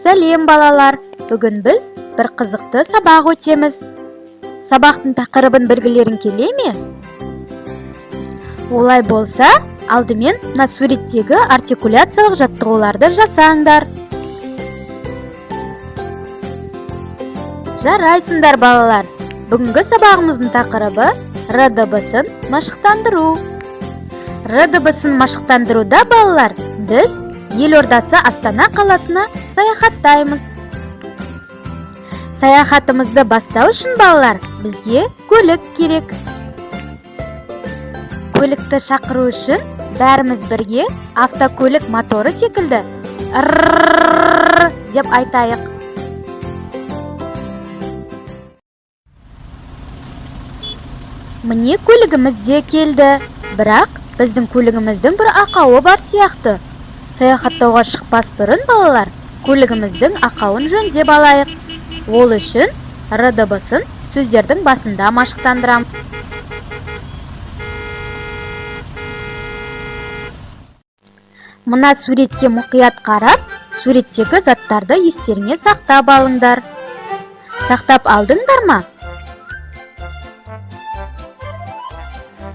Сәлем балалар, бүгін біз бір қызықты сабақ өтеміз. Сабақтың тақырыбын білгілерің келе ме? Олай болса, алдымен мына суреттегі артикуляциялық жаттығуларды жасаңдар. Жарайсыңдар балалар. Бүгінгі сабағымыздың тақырыбы Р дыбысын машықтандыру. Р дыбысын машықтандыруда балалар, біз елордасы Астана қаласына саяхаттаймыз. Саяхатымызды бастау үшін балалар, бізге көлік керек. Көлікті шақыру үшін бәріміз бірге автокөлік моторы секілді «Ррррррррр» деп айтайық. Міне көлігіміз де келді, бірақ біздің көлігіміздің бір ақауы бар сияқты. Саяхаттауға шықпас бұрын балалар, көлігіміздің ақауын жөндеп алайық. Ол үшін Р дыбысын сөздердің басында машықтандырам. Мына суретке мұқият қарап, суреттегі заттарды естеріңе сақтап алыңдар. Сақтап алдыңдар ма?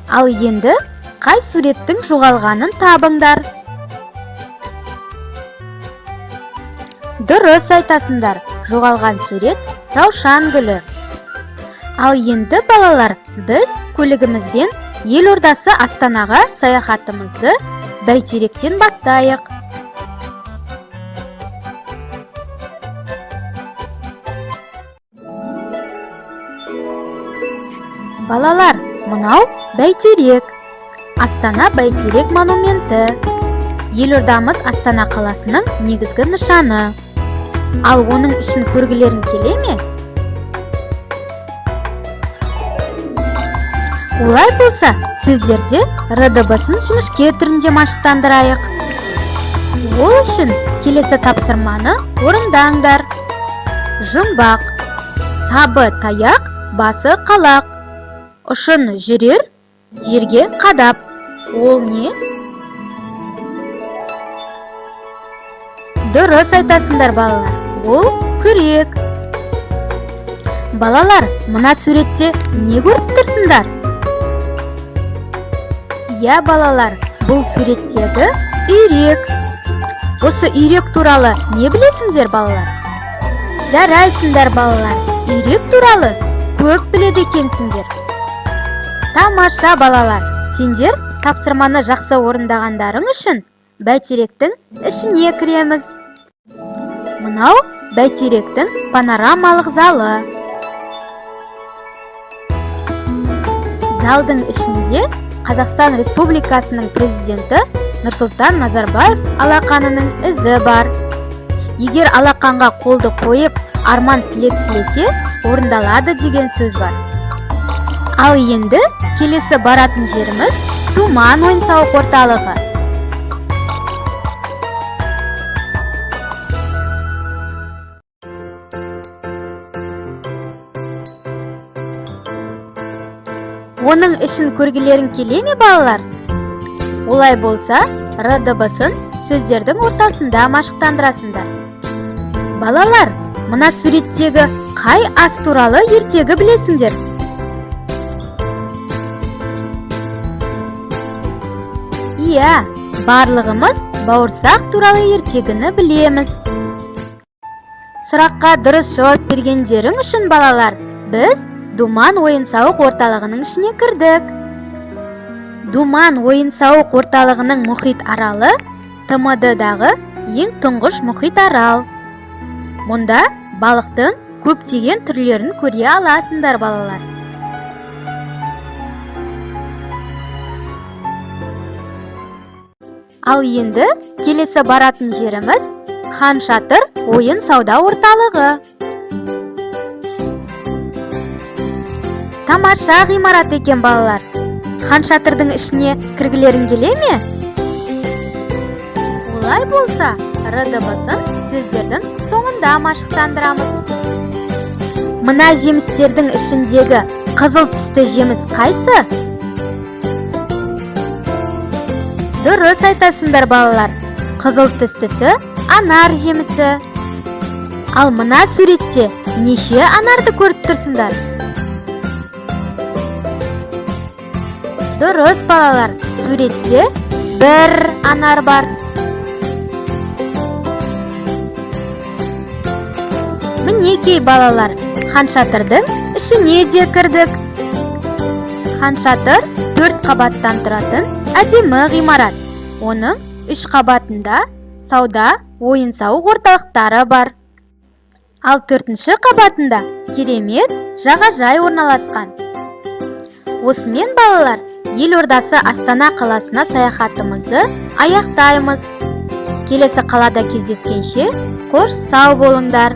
Ал енді қай суреттің жоғалғанын табыңдар. Дұрыс айтасыңдар, жоғалған сурет раушан гүлі. Ал енді балалар, біз көлігімізбен елордасы Астанаға саяхатымызды Бәйтеректен бастайық. Балалар, мынау Бәйтерек. Астана Бәйтерек монументі. Елордамыз Астана қаласының негізгі нышаны. Ал оның ішін көргілерің келе ме? Олай болса, сөздерде Р дыбысын жіңішке түрінде машықтандырайық. Ол үшін келесі тапсырманы орындаңдар. Жұмбақ. Сабы таяқ, басы қалақ. Ұшын жүрер, жерге қадап. Ол не? Дұрыс айтасыңдар балалар. Ол күрек. Балалар, мына суретте не көріп тұрсыңдар? Иә балалар, бұл суреттегі үйрек. Осы үйрек туралы не білесіңдер балалар? Жарайсыңдар балалар, үйрек туралы көп біледі екенсіңдер. Тамаша балалар, сендер тапсырманы жақсы орындағандарың үшін Бәйтеректің ішіне кіреміз. Мынау Бәйтеректің панорамалық залы. Залдың ішінде Қазақстан Республикасының президенті Нұрсұлтан Назарбаев алақанының ізі бар. Егер алақанға қолды қойып, арман тілек тілесе, орындалады деген сөз бар. Ал енді келесі баратын жеріміз Думан ойын-сауық орталығы. Оның ішін көргілерің келе ме балалар? Олай болса, Р дыбысын сөздердің ортасында машықтандырасыңдар. Балалар, мына суреттегі қай ас туралы ертегі білесіңдер? Иә, барлығымыз бауырсақ туралы ертегіні білеміз. Сұраққа дұрыс жауап бергендерің үшін балалар, біз Думан ойын-сауық орталығының ішіне кірдік. Думан ойын-сауық орталығының мұхит аралы ТМД-дағы ең тұңғыш мұхит арал. Мұнда балықтың көптеген түрлерін көре аласыңдар балалар. Ал енді келесі баратын жеріміз Хан Шатыр ойын-сауда орталығы. Тамаша ғимарат екен балалар. Хан Шатырдың ішіне кіргілерің келе ме? Олай болса, Р дыбысын сөздердің соңында машықтандырамыз. Мына жемістердің ішіндегі қызыл түсті жеміс қайсы? Дұрыс айтасыңдар балалар. Қызыл түстісі анар жемісі. Ал мына суретте неше анарды көріп тұрсыңдар? Дұрыс, балалар, суретте бір анар бар. Мінекей, балалар, хан шатырдың ішіне де кірдік. Хан шатыр 4 қабаттан тұратын әдемі ғимарат. Оның 3 қабатында сауда, ойын-сауық орталықтары бар. Ал 4-ші қабатында керемет жағажай орналасқан. Осымен, балалар, елордасы Астана қаласына саяхатымызды аяқтаймыз. Келесі қалада кездескенше, қош сау болыңдар.